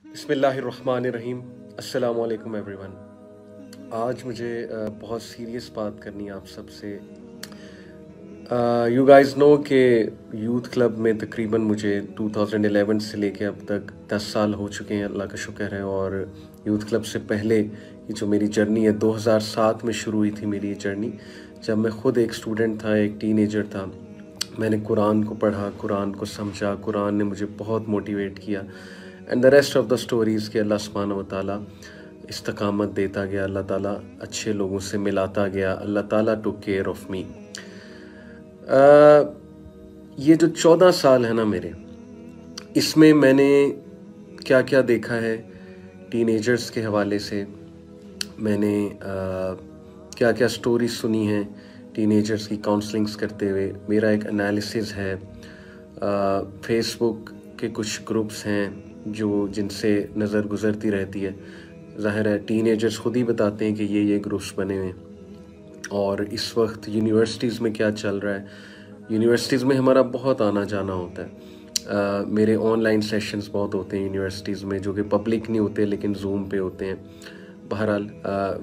बिस्मिल्लाहिर्रहमानिर्रहीम। अस्सलाम वालेकुम एवरीवन। आज मुझे बहुत सीरियस बात करनी है आप सबसे। यू गाइस नो कि यूथ क्लब में तकरीबन मुझे 2011 से लेके अब तक 10 साल हो चुके हैं, अल्लाह का शुक्र है। और यूथ क्लब से पहले ये जो मेरी जर्नी है 2007 में शुरू हुई थी मेरी ये जर्नी, जब मैं ख़ुद एक स्टूडेंट था, एक टीनेजर था। मैंने कुरान को पढ़ा, कुरान को समझा, कुरान ने मुझे बहुत मोटिवेट किया। And the rest of the stories के अल्लाह सुब्हानहू व तआला इस्तकामत देता गया, अल्लाह ताला अच्छे लोगों से मिलाता गया, अल्लाह ताला टुक केयर ऑफ़ मी। ये जो 14 साल है ना मेरे, इसमें मैंने क्या क्या देखा है टीनेजर्स के हवाले से। मैंने क्या क्या स्टोरी सुनी हैं टीनेजर्स की काउंसलिंग्स करते हुए। मेरा एक एनालिसिस है, फेसबुक के कुछ ग्रुप्स हैं जिनसे नज़र गुज़रती रहती है। ज़ाहिर है टीनेजर्स ख़ुद ही बताते हैं कि ये ग्रुप्स बने हुए हैं। और इस वक्त यूनिवर्सिटीज़ में क्या चल रहा है, यूनिवर्सिटीज़ में हमारा बहुत आना जाना होता है। मेरे ऑनलाइन सेशंस बहुत होते हैं यूनिवर्सिटीज़ में, जो कि पब्लिक नहीं होते लेकिन जूम पे होते हैं। बहरहाल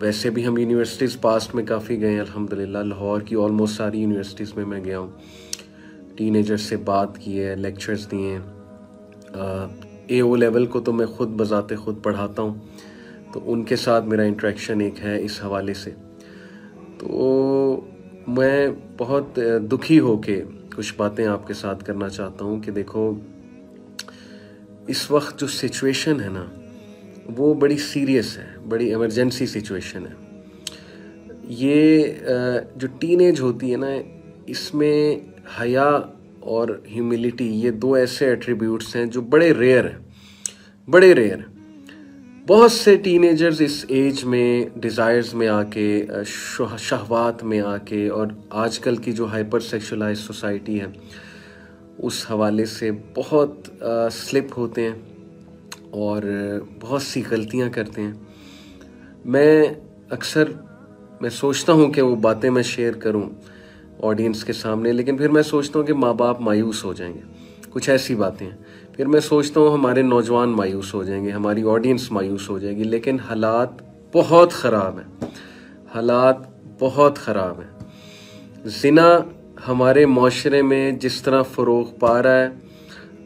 वैसे भी हम यूनिवर्सिटीज़ पास्ट में काफ़ी गए हैं अल्हम्दुलिल्लाह। लाहौर की ऑलमोस्ट सारी यूनिवर्सिटीज़ में मैं गया हूँ, टीनेजर्स से बात की है, लेक्चर्स दिए हैं। AO लेवल को तो मैं ख़ुद बज़ाते ख़ुद पढ़ाता हूँ, तो उनके साथ मेरा इंटरेक्शन एक है इस हवाले से। तो मैं बहुत दुखी होके कुछ बातें आपके साथ करना चाहता हूँ कि देखो, इस वक्त जो सिचुएशन है ना वो बड़ी सीरियस है, बड़ी इमरजेंसी सिचुएशन है। ये जो टीनेज होती है ना, इसमें हया और ह्यूमिलिटी, ये दो ऐसे एट्रीब्यूट्स हैं जो बड़े रेयर हैं, बड़े रेयर हैं। बहुत से टीनेजर्स इस एज में डिज़ायर्स में आके, शहवात में आके, और आजकल की जो हाइपर सेक्सुअलाइज सोसाइटी है उस हवाले से बहुत स्लिप होते हैं और बहुत सी गलतियां करते हैं। मैं सोचता हूं कि वो बातें मैं शेयर करूं ऑडियंस के सामने, लेकिन फिर मैं सोचता हूं कि माँ बाप मायूस हो जाएंगे, कुछ ऐसी बातें हैं। फिर मैं सोचता हूँ हमारे नौजवान मायूस हो जाएंगे, हमारी ऑडियंस मायूस हो जाएगी। लेकिन हालात बहुत ख़राब हैं, हालात बहुत ख़राब हैं। ज़िना हमारे माशरे में जिस तरह फ़रोग़ पा रहा है,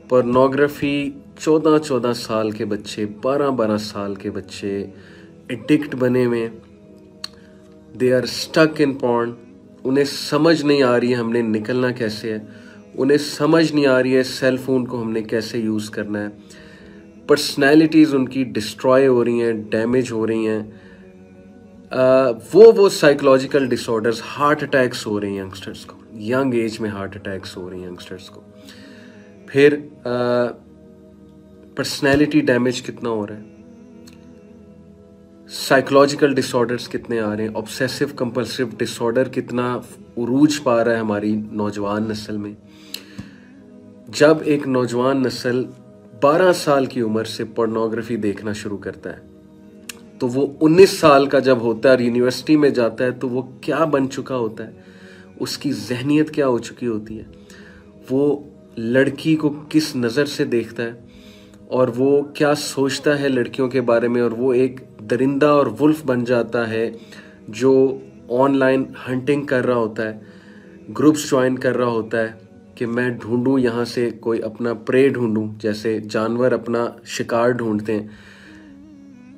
पोर्नोग्राफ़ी 14-14 साल के बच्चे, 12-12 साल के बच्चे एडिक्ट बने हुए, they are stuck in porn. उन्हें समझ नहीं आ रही है हमने निकलना कैसे है, उन्हें समझ नहीं आ रही है सेल फ़ोन को हमने कैसे यूज़ करना है। पर्सनैलिटीज़ उनकी डिस्ट्रॉय हो रही हैं, डैमेज हो रही हैं। वो साइकोलॉजिकल डिसऑर्डर्स, हार्ट अटैक्स हो रहे हैं यंगस्टर्स को, यंग एज में हार्ट अटैक्स हो रही हैं यंगस्टर्स को। फिर पर्सनैलिटी डैमेज कितना हो रहा है, साइकोलॉजिकल डिसऑर्डर्स कितने आ रहे हैं, ऑब्सेसिव कंपल्सिव डिसऑर्डर कितना उरूज पा रहा है हमारी नौजवान नस्ल में। जब एक नौजवान नस्ल 12 साल की उम्र से पोर्नोग्राफी देखना शुरू करता है, तो वो 19 साल का जब होता है और यूनिवर्सिटी में जाता है, तो वो क्या बन चुका होता है, उसकी जहनियत क्या हो चुकी होती है, वो लड़की को किस नज़र से देखता है और वो क्या सोचता है लड़कियों के बारे में। और वो एक दरिंदा और वुल्फ बन जाता है जो ऑनलाइन हंटिंग कर रहा होता है, ग्रुप्स ज्वाइन कर रहा होता है कि मैं ढूंढूं यहाँ से कोई अपना प्रे ढूंढूं, जैसे जानवर अपना शिकार ढूंढते हैं।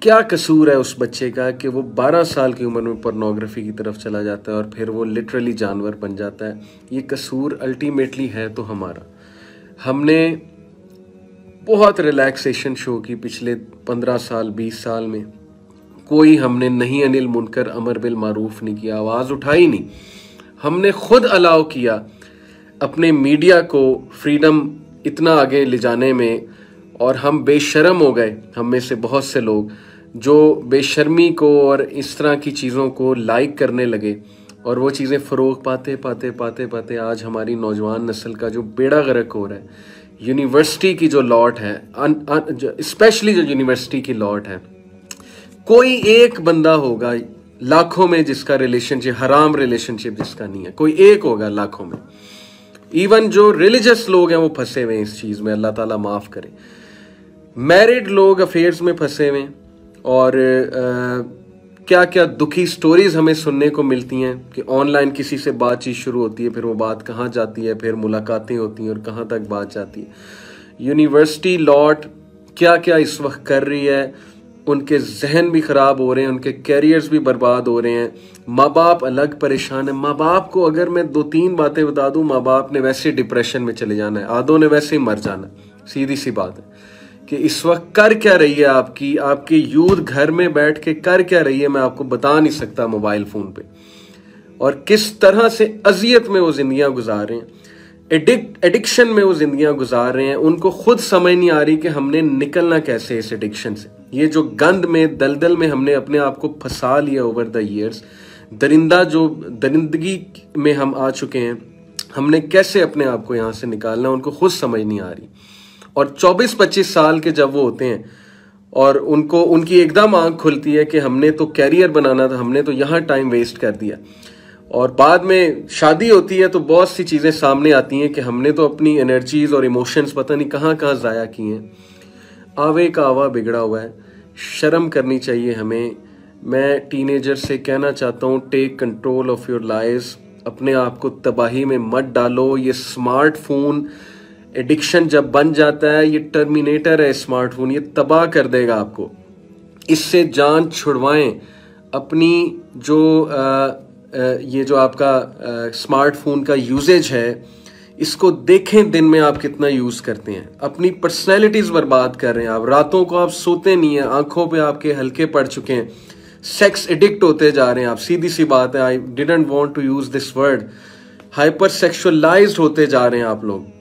क्या कसूर है उस बच्चे का कि वो 12 साल की उम्र में पोर्नोग्राफी की तरफ चला जाता है और फिर वो लिटरली जानवर बन जाता है। ये कसूर अल्टीमेटली है तो हमारा। हमने बहुत रिलैक्सेशन शो की पिछले 15 साल 20 साल में, कोई हमने नहीं अनिल मुनकर अमर बिल मारूफ नहीं किया, आवाज़ उठाई नहीं। हमने खुद अलाउ किया अपने मीडिया को फ्रीडम इतना आगे ले जाने में, और हम बेशर्म हो गए, हम में से बहुत से लोग जो बेशर्मी को और इस तरह की चीज़ों को लाइक करने लगे, और वो चीज़ें फ़रोग़ पाते पाते पाते पाते आज हमारी नौजवान नस्ल का जो बेड़ा गर्क हो रहा है। यूनिवर्सिटी की जो लॉट है, स्पेशली जो यूनिवर्सिटी की लॉट है, कोई एक बंदा होगा लाखों में जिसका रिलेशनशिप, हराम रिलेशनशिप जिसका नहीं है, कोई एक होगा लाखों में। इवन जो रिलीजियस लोग हैं वो फंसे हुए हैं इस चीज़ में, अल्लाह ताला माफ़ करे। मैरिड लोग अफेयर्स में फंसे हुए हैं और क्या क्या दुखी स्टोरीज हमें सुनने को मिलती हैं कि ऑनलाइन किसी से बातचीत शुरू होती है, फिर वो बात कहाँ जाती है, फिर मुलाकातें होती हैं और कहाँ तक बात जाती है। यूनिवर्सिटी लॉट क्या क्या इस वक्त कर रही है, उनके जहन भी ख़राब हो रहे हैं, उनके कैरियर्स भी बर्बाद हो रहे हैं। माँ बाप अलग परेशान है। माँ बाप को अगर मैं 2-3 बातें बता दूं, माँ बाप ने वैसे डिप्रेशन में चले जाना है, आधों ने वैसे ही मर जाना है। सीधी सी बात है कि इस वक्त कर क्या रही है आपकी यूथ घर में बैठ के कर क्या रही है, मैं आपको बता नहीं सकता मोबाइल फ़ोन पे, और किस तरह से अजियत में वो जिंदगियां गुजार रहे हैं, एडिक्शन में वो जिंदगियां गुजार रहे हैं। उनको खुद समझ नहीं आ रही कि हमने निकलना कैसे इस एडिक्शन से। ये जो गंद में दलदल में हमने अपने आप को फंसा लिया ओवर द ईयर्स, दरिंदगी में हम आ चुके हैं, हमने कैसे अपने आप को यहाँ से निकालना, उनको खुद समझ नहीं आ रही। और 24-25 साल के जब वो होते हैं और उनकी एकदम आंख खुलती है कि हमने तो कैरियर बनाना था, हमने तो यहाँ टाइम वेस्ट कर दिया, और बाद में शादी होती है तो बहुत सी चीज़ें सामने आती हैं कि हमने तो अपनी एनर्जीज और इमोशंस पता नहीं कहाँ कहाँ ज़ाया किए हैं। आवे का आवा बिगड़ा हुआ है, शर्म करनी चाहिए हमें। मैं टीनेजर से कहना चाहता हूँ, take control of your lives. अपने आप को तबाही में मत डालो। ये स्मार्टफोन एडिक्शन जब बन जाता है, ये टर्मिनेटर है स्मार्टफोन, ये तबाह कर देगा आपको। इससे जान छुड़वाएं। अपनी ये जो आपका स्मार्टफोन का यूजेज है, इसको देखें दिन में आप कितना यूज़ करते हैं। अपनी पर्सनैलिटीज़ बर्बाद कर रहे हैं आप। रातों को आप सोते नहीं हैं, आंखों पे आपके हल्के पड़ चुके हैं, सेक्स एडिक्ट होते जा रहे हैं आप। सीधी सी बात है, I didn't want to use this word, hyper sexualised होते जा रहे हैं आप लोग।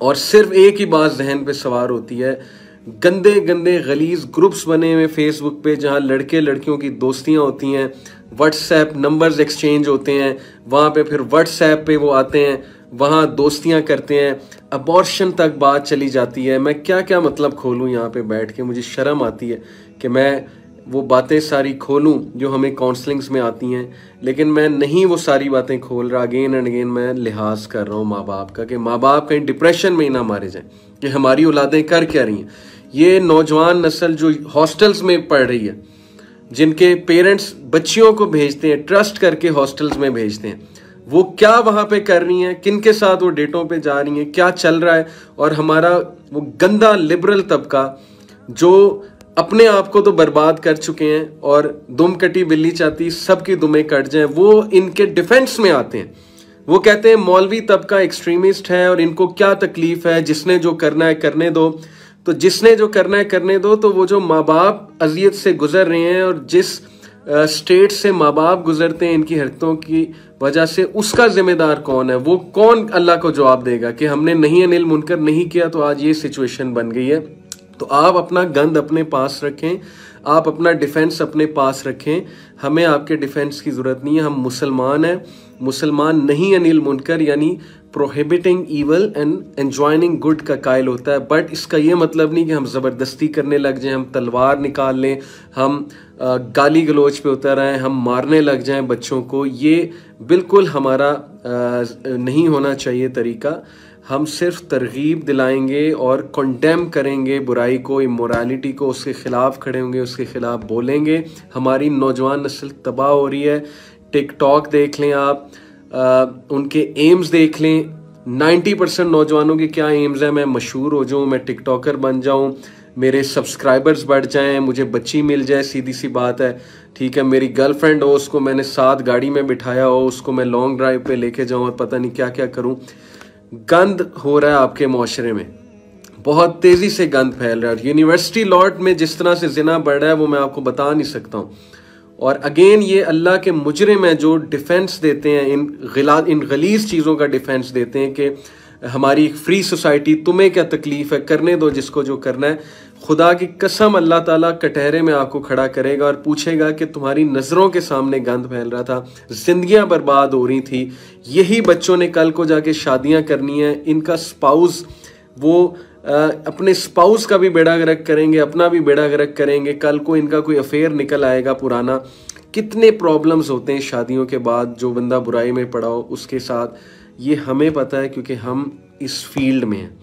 और सिर्फ एक ही बात जहन पे सवार होती है, गंदे गंदे गलीज ग्रुप्स बने हुए फेसबुक पे जहाँ लड़के लड़कियों की दोस्तियाँ होती हैं, व्हाट्सएप नंबर्स एक्सचेंज होते हैं, वहाँ पे फिर व्हाट्सएप पे वो आते हैं, वहाँ दोस्तियाँ करते हैं, अबॉर्शन तक बात चली जाती है। मैं क्या क्या मतलब खोलूँ यहाँ पे बैठ के, मुझे शर्म आती है कि मैं वो बातें सारी खोलूँ जो हमें काउंसलिंग्स में आती हैं, लेकिन मैं नहीं वो सारी बातें खोल रहा। अगेन एंड अगेन मैं लिहाज कर रहा हूँ माँ बाप का, कि माँ बाप कहीं डिप्रेशन में ही ना मारे जाएं कि हमारी औलादें कर क्या रही हैं। ये नौजवान नस्ल जो हॉस्टल्स में पढ़ रही है, जिनके पेरेंट्स बच्चियों को भेजते हैं, ट्रस्ट करके हॉस्टल्स में भेजते हैं, वो क्या वहाँ पे कर रही हैं, किन के साथ वो डेटों पे जा रही हैं, क्या चल रहा है। और हमारा वो गंदा लिबरल तबका जो अपने आप को तो बर्बाद कर चुके हैं और दुम कटी बिल्ली चाहती सबकी दुमें कट जाएं, वो इनके डिफेंस में आते हैं। वो कहते हैं मौलवी तबका एक्सट्रीमिस्ट है और इनको क्या तकलीफ है, जिसने जो करना है करने दो। तो जिसने जो करना है करने दो। तो वो जो माँ बाप अजियत से गुजर रहे हैं और जिस स्टेट से माँ बाप गुजरते हैं इनकी हरकतों की वजह से, उसका जिम्मेदार कौन है? वो कौन अल्लाह को जवाब देगा कि हमने नहीं अनिल मुनकर नहीं किया तो आज ये सिचुएशन बन गई है। तो आप अपना गंद अपने पास रखें, आप अपना डिफेंस अपने पास रखें। हमें आपके डिफेंस की ज़रूरत नहीं है। हम मुसलमान हैं, मुसलमान नहीं अनिल मुनकर यानी प्रोहिबिटिंग ईवल एंड एंजॉइनिंग गुड का कायल होता है। बट इसका ये मतलब नहीं कि हम ज़बरदस्ती करने लग जाएं, हम तलवार निकाल लें, हम गाली गलोच पे उतर आएँ, हम मारने लग जाएं बच्चों को। ये बिल्कुल हमारा नहीं होना चाहिए तरीका। हम सिर्फ तरगीब दिलाएंगे और कंडेम करेंगे बुराई को, इमोरालिटी को, उसके ख़िलाफ़ खड़े होंगे, उसके ख़िलाफ़ बोलेंगे। हमारी नौजवान नस्ल तबाह हो रही है। टिकटॉक देख लें आप, उनके एम्स देख लें। 90% नौजवानों के क्या एम्स हैं? मैं मशहूर हो जाऊँ, मैं टिकटॉकर बन जाऊँ, मेरे सब्सक्राइबर्स बढ़ जाएं, मुझे बच्ची मिल जाए। सीधी सी बात है, ठीक है, मेरी गर्लफ्रेंड हो, उसको मैंने साथ गाड़ी में बिठाया हो, उसको मैं लॉन्ग ड्राइव पे लेके जाऊँ और पता नहीं क्या क्या करूँ। गंद हो रहा है आपके माशरे में, बहुत तेज़ी से गंद फैल रहा है। यूनिवर्सिटी लॉट में जिस तरह से जिना बढ़ रहा है वो मैं आपको बता नहीं सकता हूँ। और अगेन ये अल्लाह के मुजरिम हैं जो डिफेंस देते हैं, इन गलीज़ चीज़ों का डिफेंस देते हैं कि हमारी फ्री सोसाइटी, तुम्हें क्या तकलीफ है, करने दो जिसको जो करना है। खुदा की कसम अल्लाह ताला कटहरे में आपको खड़ा करेगा और पूछेगा कि तुम्हारी नज़रों के सामने गंद फैल रहा था, जिंदगियां बर्बाद हो रही थी, यही बच्चों ने कल को जाके शादियां करनी है, इनका स्पाउस वो अपने स्पाउस का भी बेड़ा गर्क करेंगे, अपना भी बेड़ा गर्क करेंगे। कल को इनका कोई अफेयर निकल आएगा पुराना। कितने प्रॉब्लम्स होते हैं शादियों के बाद, जो बंदा बुराई में पड़ा हो उसके साथ। ये हमें पता है क्योंकि हम इस फील्ड में हैं।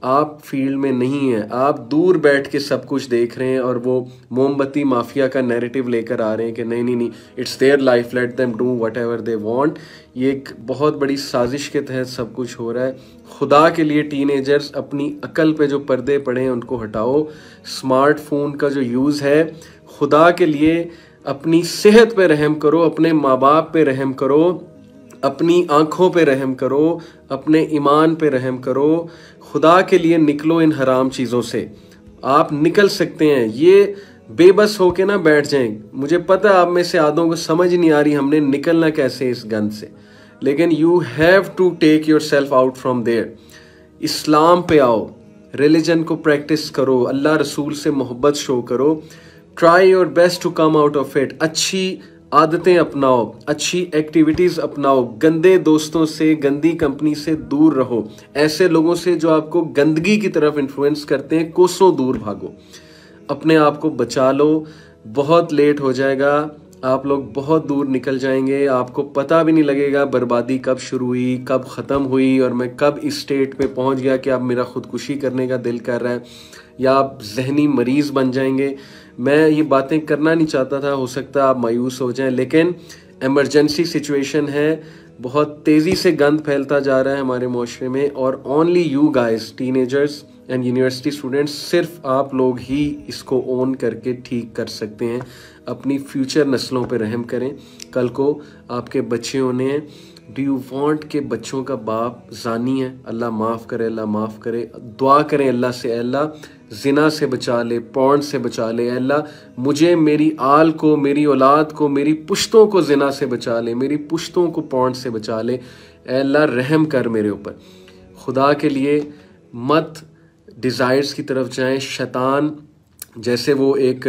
आप फील्ड में नहीं हैं, आप दूर बैठ के सब कुछ देख रहे हैं और वो मोमबत्ती माफिया का नैरेटिव लेकर आ रहे हैं कि नहीं नहीं नहीं, it's their life, let them do what ever they want. ये एक बहुत बड़ी साजिश के तहत सब कुछ हो रहा है। खुदा के लिए टीनेजर्स, अपनी अकल पे जो पर्दे पड़े हैं उनको हटाओ। स्मार्टफोन का जो यूज़ है, खुदा के लिए अपनी सेहत पे रहम करो, अपने माँ बाप पे रहम करो, अपनी आंखों पे रहम करो, अपने ईमान पे रहम करो। खुदा के लिए निकलो इन हराम चीज़ों से। आप निकल सकते हैं। ये बेबस होके ना बैठ जाएं। मुझे पता है आप में से आधों को समझ नहीं आ रही हमने निकलना कैसे इस गंद से, लेकिन you have to take your self out from there. Islam पे आओ, रिलीजन को प्रैक्टिस करो, अल्लाह रसूल से मोहब्बत शो करो। Try your best to come out of it. अच्छी आदतें अपनाओ, अच्छी एक्टिविटीज़ अपनाओ, गंदे दोस्तों से, गंदी कंपनी से दूर रहो। ऐसे लोगों से जो आपको गंदगी की तरफ इन्फ्लुएंस करते हैं, कोसों दूर भागो। अपने आप को बचा लो, बहुत लेट हो जाएगा, आप लोग बहुत दूर निकल जाएंगे, आपको पता भी नहीं लगेगा बर्बादी कब शुरू हुई, कब ख़त्म हुई, और मैं कब इस स्टेट पे पहुंच गया कि अब मेरा ख़ुदकुशी करने का दिल कर रहा है, या आप जहनी मरीज़ बन जाएंगे। मैं ये बातें करना नहीं चाहता था, हो सकता है आप मायूस हो जाएं, लेकिन एमरजेंसी सिचुएशन है। बहुत तेज़ी से गंद फैलता जा रहा है हमारे माशरे में, और only you guys, teenagers and university students, सिर्फ आप लोग ही इसको ओन करके ठीक कर सकते हैं। अपनी फ्यूचर नस्लों पे रहम करें। कल को आपके बच्चे होने हैं। डू यू वांट के बच्चों का बाप जानी है? अल्लाह माफ़ करे, अल्लाह माफ़ करे। दुआ करें अल्लाह से, अल्लाह जिना से बचा ले, पॉर्न से बचा ले। अल्लाह मुझे, मेरी आल को, मेरी औलाद को, मेरी पुश्तों को जिना से बचा ले, मेरी पुश्तों को पॉर्न से बचा ले। अल्लाह रहम कर मेरे ऊपर। खुदा के लिए मत डिज़ायर्स की तरफ जाएं। शैतान जैसे वो एक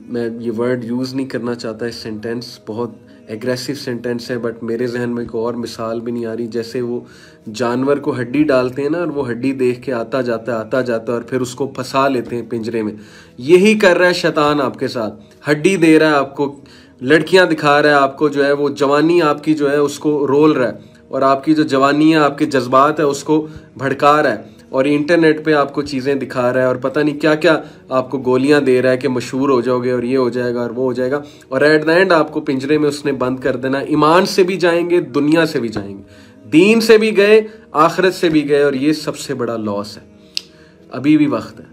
मैं ये वर्ड यूज़ नहीं करना चाहता, इस सेंटेंस बहुत एग्रेसिव सेंटेंस है, बट मेरे जहन में कोई और मिसाल भी नहीं आ रही। जैसे वो जानवर को हड्डी डालते हैं ना, और वो हड्डी देख के आता जाता है और फिर उसको फंसा लेते हैं पिंजरे में। यही कर रहा है शैतान आपके साथ। हड्डी दे रहा है आपको, लड़कियां दिखा रहा है आपको, जो है वो जवानी आपकी जो है उसको रोल रहा है, और आपकी जो जवानी है, आपके जज्बात है, उसको भड़का रहा है, और इंटरनेट पे आपको चीज़ें दिखा रहा है, और पता नहीं क्या क्या आपको गोलियां दे रहा है कि मशहूर हो जाओगे, और ये हो जाएगा और वो हो जाएगा, और एट द एंड आपको पिंजरे में उसने बंद कर देना। ईमान से भी जाएंगे, दुनिया से भी जाएंगे, दीन से भी गए, आखिरत से भी गए, और ये सबसे बड़ा लॉस है। अभी भी वक्त है,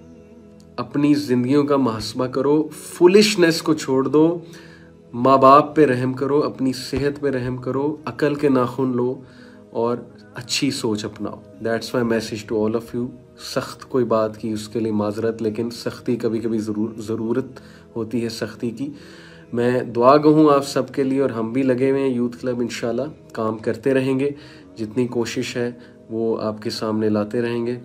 अपनी जिंदगियों का मुहासबा करो, फुलिशनेस को छोड़ दो, माँ बाप पे रहम करो, अपनी सेहत पे रहम करो, अकल के नाखून लो, और अच्छी सोच अपनाओ। That's my message to all of you. सख्त कोई बात की उसके लिए माजरत, लेकिन सख्ती कभी कभी ज़रूरत होती है सख्ती की। मैं दुआ गहूँ आप सब के लिए, और हम भी लगे हुए हैं यूथ क्लब, इंशाल्लाह काम करते रहेंगे। जितनी कोशिश है वो आपके सामने लाते रहेंगे,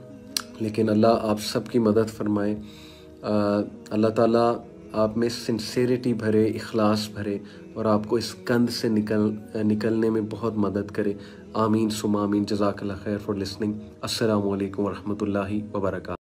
लेकिन अल्लाह आप सब की मदद फरमाए। अल्लाह ताला आप में सिंसेरिटी भरे, इखलास भरे, और आपको इस गंद से निकलने में बहुत मदद करे। आमीन सुमा आमीन। जज़ाकल्लाह खैर फॉर लिसनिंग। अस्सलामु अलैकुम व रहमतुल्लाहि व बरकातहू।